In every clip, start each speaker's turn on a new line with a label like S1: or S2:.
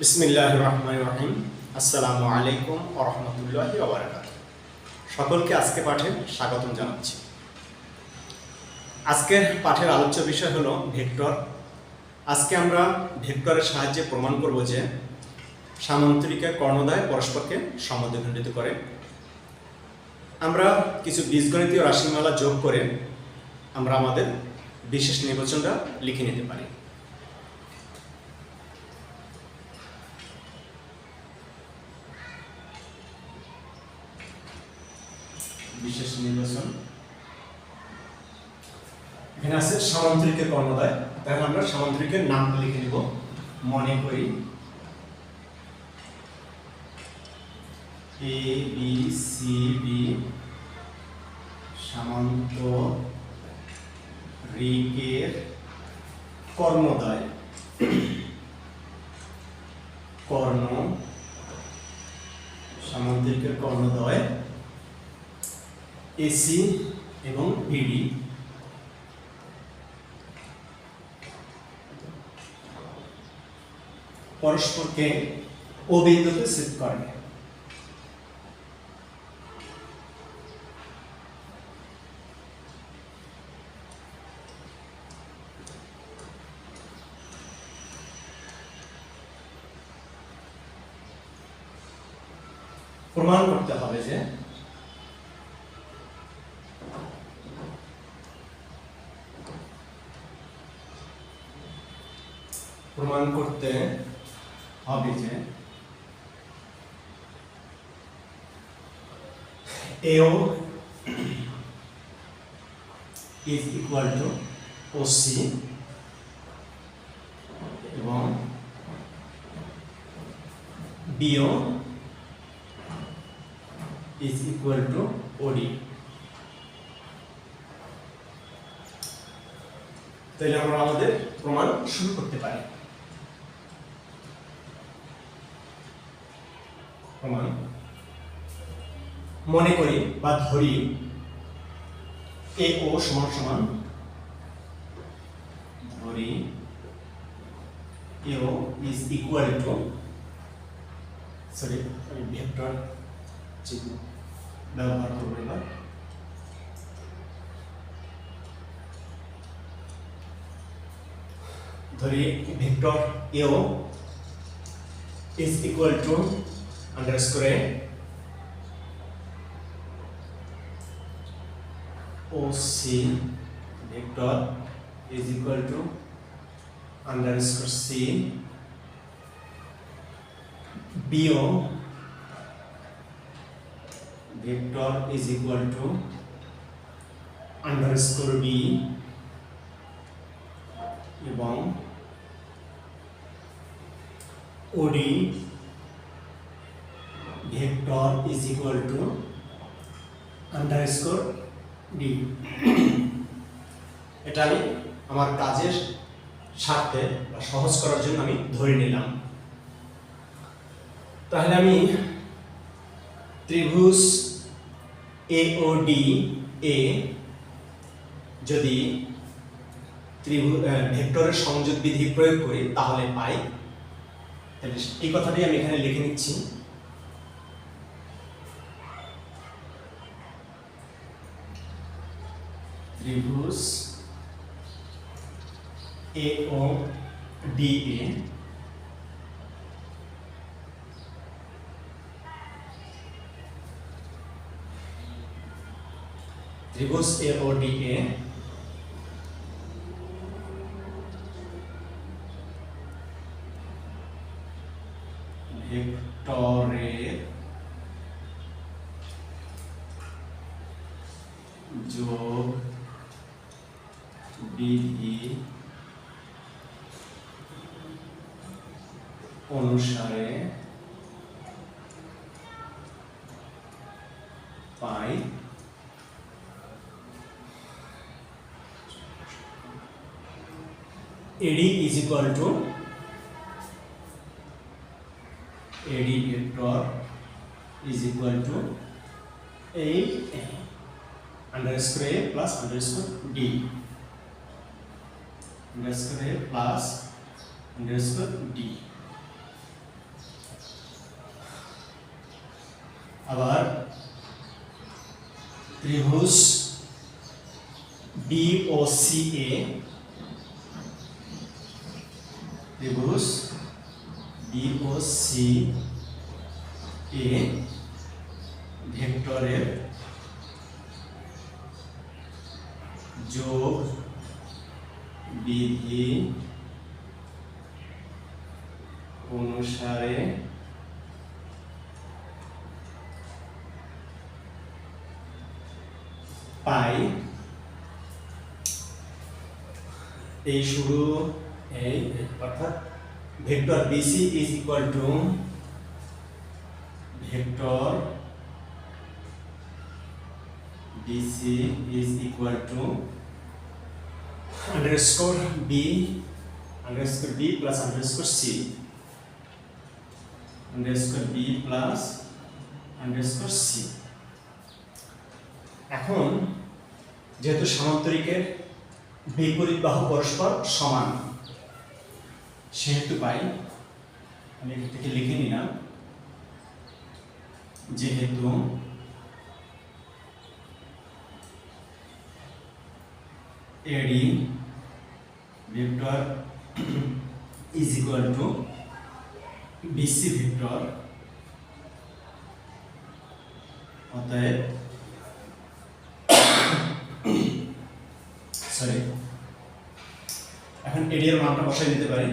S1: বিসমিল্লাহির রহমানির রহিম। আসসালামু আলাইকুম ওয়া রাহমাতুল্লাহি ওয়া বারাকাতুহু। সকলকে আজকে পাঠে স্বাগতম জানাচ্ছি। আজকের পাঠের আলোচ্য বিষয় হলো ভেক্টর। আজকে আমরা ভেক্টরের সাহায্যে প্রমাণ করব যে সামান্তরিকের কর্ণদ্বয় পরস্পরকে সমদ্বিখণ্ডিত করে। আমরা কিছু বীজগণিতীয় রাশিমালা যোগ করে আমরা আমাদের বিশেষ নির্বাচনটা লিখে নিতে পারি। বিশেষ নির্বাচন এখানে আছে সামান্তরিকের কর্ণদ্বয়। তাহলে আমরা সামান্তরিকের নামটা লিখে নিব। মনে করি A B C D সামান্তরিকের কর্ণদ্বয় সামান্তরিকের কর্ণদ্বয় AC এবং বিডি পরস্পরকে ও বিন্দুতে ছেদ করে। প্রমাণ করতে হবে যে AO is equal to OC এবং BO is equal to OD। তাহলে আমরা আমাদের প্রমাণ শুরু করতে পারি। প্রমাণ মনে করি বা ধরি AO সমান সমান ধরি AO is equal to vector চিহ্ন ব্যবহার করব। এবার ধরি vector AO is equal to underscore OC vector is equal to underscore C BO vector is equal to underscore B এবং OD vector is equal to underscore D। এটা আমি আমার কাজের স্বার্থে বা সহজ করার জন্য আমি ধরে নিলাম। তাহলে আমি ত্রিভুজ AOD এ যদি ভেক্টরের সংযোগ বিধি প্রয়োগ করি তাহলে পাই। তাহলে এই কথাটি আমি এখানে লিখে নিচ্ছি। ত্রিভুজ AOD এ ত্রিভুজ AOD এ ভেক্টরের যোগ বিধি অনুসারে পাই। AD is equal to AD vector is equal to A underscore A plus underscore D underscore A plus underscore D আবার ত্রিভুজ BOCA, ত্রিভুজ BOCA ভেক্টরের যোগ বিধি অনুসারে পাই এই শুরু এই অর্থাৎ vector BC is equal to vector BC is equal to underscore B plus underscore C underscore B plus underscore C। এখন যেহেতু সামান্তরিকের বিপরীত বাহু পরস্পর সমান সেহেতু পাই আমি এখান থেকে লিখে নিলাম যেহেতু AD vector is equal to BC vector, অতএব সরি এখন AD এর মানটা বসাই দিতে পারি।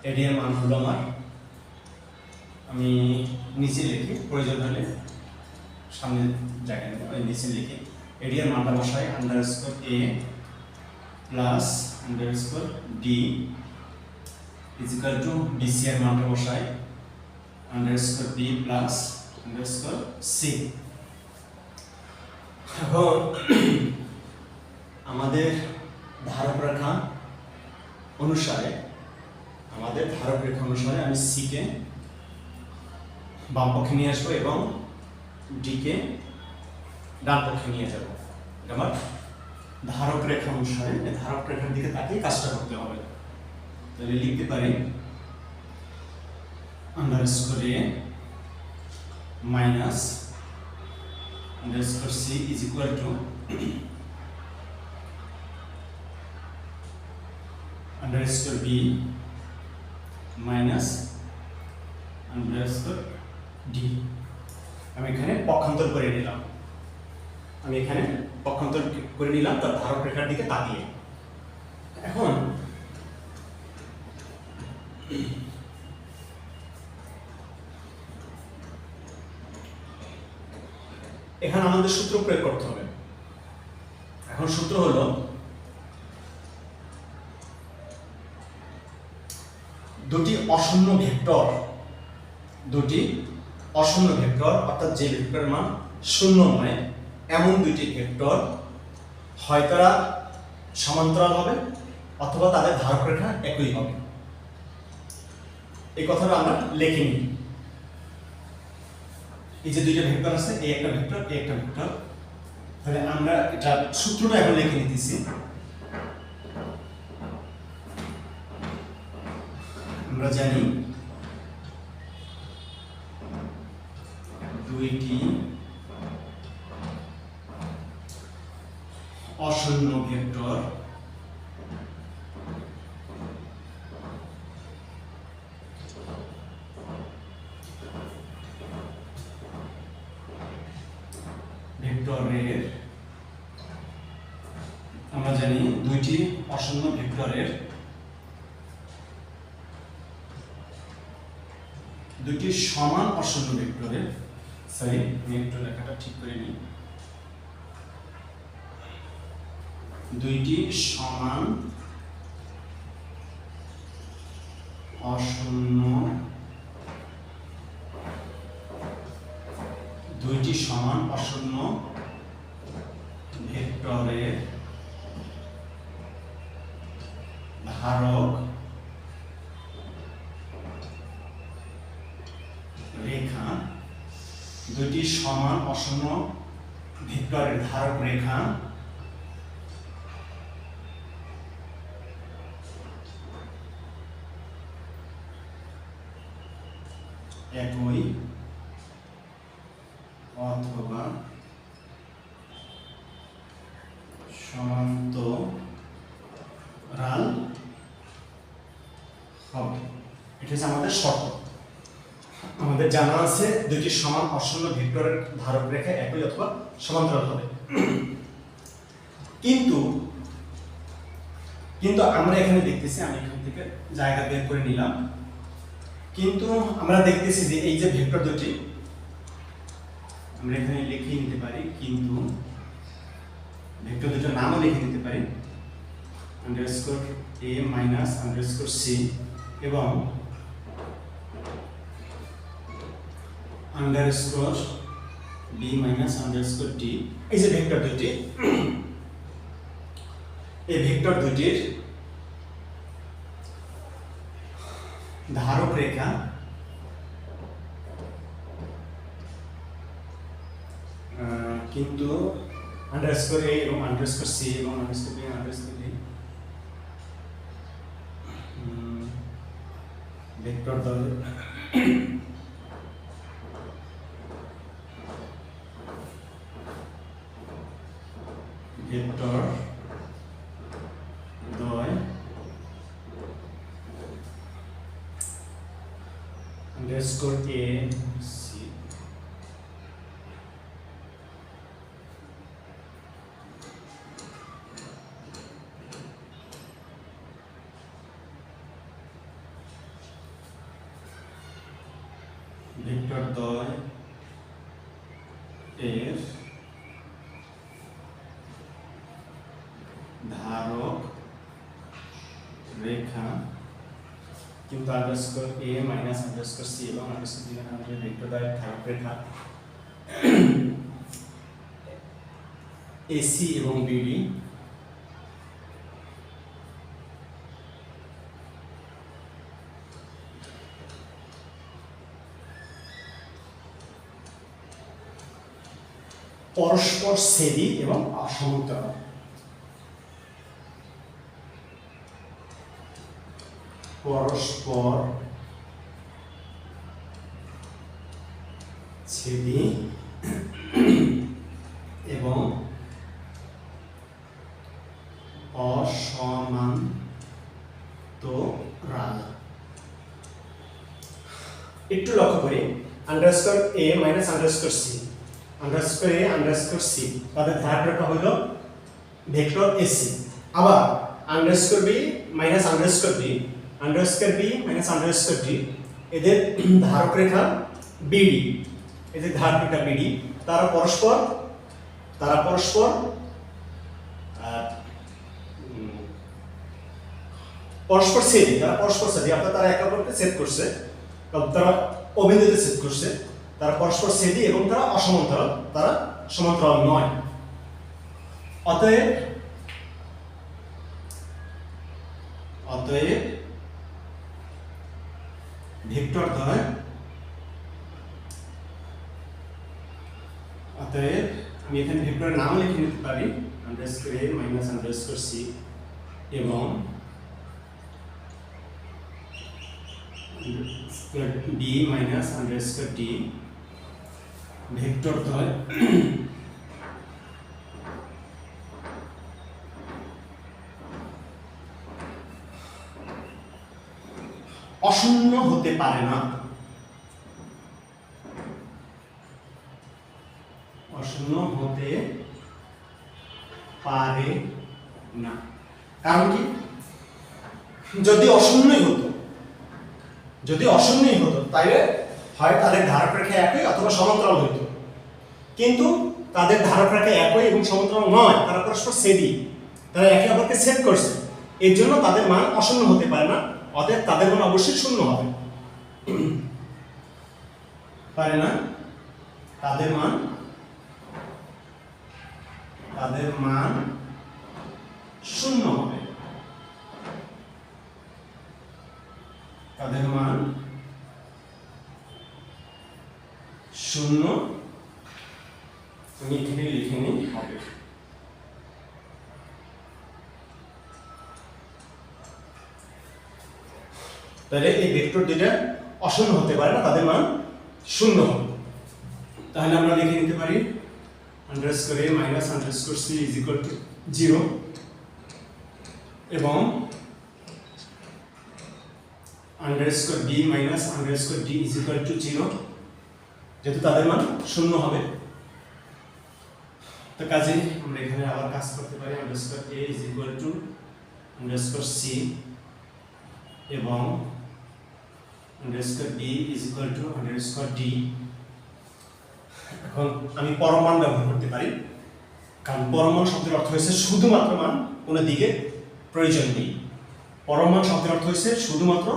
S1: AD এর মান হলো আমার, আমি নিচে লিখি, প্রয়োজন হলে সামনে জায়গায় নেব, আমি নিচে লিখি। AD এর মানটা বসাই underscore A plus underscore D is equal to BC এর মানটা বসাই underscore B plus underscore C। এখন আমাদের ধারক রেখা অনুসারে আমি C কে বাম পক্ষে নিয়ে আসবো এবং D কে ডান পক্ষে নিয়ে যাব। আমার ধারক রেখা অনুসারে ধারক রেখার দিকে তাকিয়ে কাজটা করতে হবে। তাহলে লিখতে পারি underscore A minus underscore C is equal to underscore B minus underscore D। আমি এখানে পক্ষান্তর করে নিলাম তার ধারক রেখার দিকে তাকিয়ে। এখন এখানে আমাদের সূত্র প্রয়োগ করতে হবে। এখন সূত্র হলো দুটি অশূন্য ভেক্টর অর্থাৎ যে ভেক্টরের মান শূন্য নয় এমন দুইটি ভেক্টর হয় তারা সমান্তরাল হবে অথবা তাদের ধারক রেখা একই হবে। এই কথাটা আমরা লিখে নিই। এই যে দুইটা ভেক্টর আছে, এই একটা ভেক্টর, এই একটা ভেক্টর, তাহলে আমরা এটা সূত্রটা এখন লিখে নিতেছি। আমরা জানি দুইটি অশূন্য ভেক্টর দুইটি সমান অশূন্য ভেক্টরের সরি আমি একটু লেখাটা ঠিক করে নিই। দুইটি সমান অশূন্য ভেক্টরের ধারক রেখা, দুইটি সমান অশূন্য ভেক্টরের ধারক রেখা একই অথবা সমান্তরাল হবে। এটা হচ্ছে আমাদের শর্ত। আমাদের জানা আছে দুইটি সমান অশূন্য ভেক্টরের ধারক রেখা একই অথবা সমান্তরাল হবে। কিন্তু আমরা এখানে দেখতেছি, আমি এখান থেকে জায়গা বের করে নিলাম, কিন্তু আমরা দেখতেছি যে এই যে ভেক্টর দুটি আমরা এখানে লিখে নিতে পারি, কিন্তু ভেক্টর দুটোর নামও লিখে নিতে পারি, underscore a minus underscore c এবং underscore b minus underscore d। এই যে ভেক্টর দুটি, এই ভেক্টর দুটির ধারক রেখা কিন্তু আন্ডারস্কোর a এবং আন্ডারস্কোর c এবং underscore b underscore d vector দ্বয় আন্ডারস্কোর a c ভেক্টর দ্বয় এর ধারক রেখা কিন্তু underscore a minus underscore c এবং আন্ডারস্কোর b আমাদের ভেক্টর দ্বয়ের ধারক রেখা AC এবং BD পরস্পর ছেদি এবং অসমান্তরাল। পরস্পর ছেদি এবং অসমান্তরাল। একটু লক্ষ্য করি, underscore a minus underscore c, underscore a underscore c তাদের ধারক রেখা হলো ভেক্টর AC। আবার underscore b minus underscore b, underscore b minus underscore d এদের ধারক রেখা BD, এদের ধারক রেখা BD তারা পরস্পর ছেদি, অর্থাৎ তারা একে অপরকে ছেদ করছে, তারা অবিন্দুতে ছেদ করছে, তারা পরস্পর ছেদি এবং তারা অসমান্তরাল, তারা সমান্তরাল নয়। অতএব ভেক্টর দ্বয় আমি এখানে ভেক্টরের নাম লিখে নিতে পারি, underscore a minus underscore c এবং b minus underscore d vector দ্বয় অশূন্য হতে পারে না। অশূন্য হতে পারে না কারণ কি? যদি অশূন্যই হতো তাইলে হয় তাদের ধারক রেখা একই অথবা সমান্তরাল হইত, কিন্তু তাদের ধারক রেখা একই এবং সমান্তরাল নয়, তারা পরস্পর ছেদি, তারা একে অপরকে ছেদ করছে, এর জন্য তাদের মান অশূন্য হতে পারে না। অতএব তাদের মান অবশ্যই শূন্য হবে, পারে না। তাদের মান শূন্য হবে, তাদের মান শূন্য, তুমি এখানে লিখে নিই হবে। তাহলে এই ভেক্টর দুইটা অশূন্য হতে পারে না, তাদের মান শূন্য হবে। তাহলে আমরা লিখে নিতে পারি underscore a minus underscore c is equal to 0 এবং underscore b minus underscore d is equal to 0, যেহেতু তাদের মান 0 হবে। তো কাজে আমরা এখানে আবার কাজ করতে পারি underscore a is equal to underscore c এবং underscore b is equal to underscore d। এখন আমি পরম মান ব্যবহার করতে পারি, কারণ পরম মান শব্দের অর্থ হয়েছে শুধুমাত্র মান, কোনো দিকে প্রয়োজন নেই। পরম মান শব্দের অর্থ হয়েছে শুধুমাত্র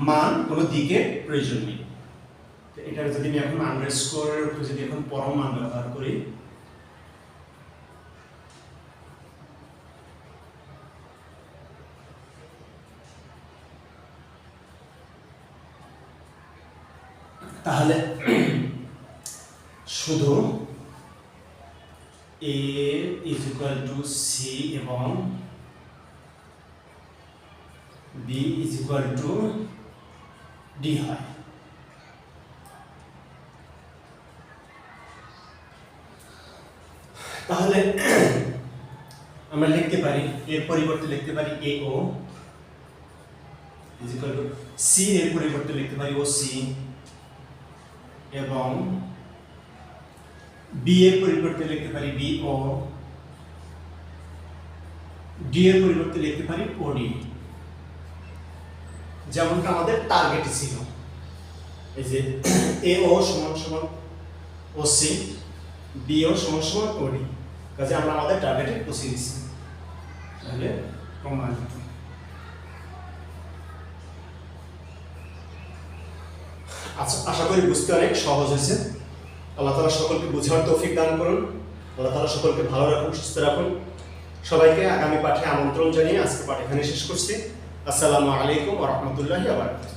S1: মান, কোনো দিকে প্রয়োজন নেই। তো এটা যদি আমি এখন আন্ডারস্কোরের উপরে যদি এখন পরম মান ব্যবহার করি, তাহলে শুধু a is equal to c এবং b is equal to d হয়। তাহলে আমরা লিখতে পারি, এর পরিবর্তে লিখতে পারি AO is equal to c, এর পরিবর্তে লিখতে পারি OC এবং b এর পরিবর্তে লিখতে পারি BO, d এর পরিবর্তে লিখতে পারি OD, যেমনটা আমাদের টার্গেটে ছিল। এই যে AO সমান সমান OC, BO সমান সমান OD, কাজে আমরা আমাদের টার্গেটে পৌঁছে গেছি। তাহলে প্রমাণিত। আচ্ছা, আশা করি বুঝতে অনেক সহজ হয়েছে। আল্লাহ তাআলা সকলকে বুঝার তৌফিক দান করুন। আল্লাহ তাআলা সকলকে ভালো রাখুন, সুস্থ রাখুন। সবাইকে আগামী পাঠে আমন্ত্রণ জানিয়ে আজকে পাঠ এখানে শেষ করছি। আসসালামু আলাইকুম ওয়া রাহমাতুল্লাহি ওয়া বারাকাতুহু।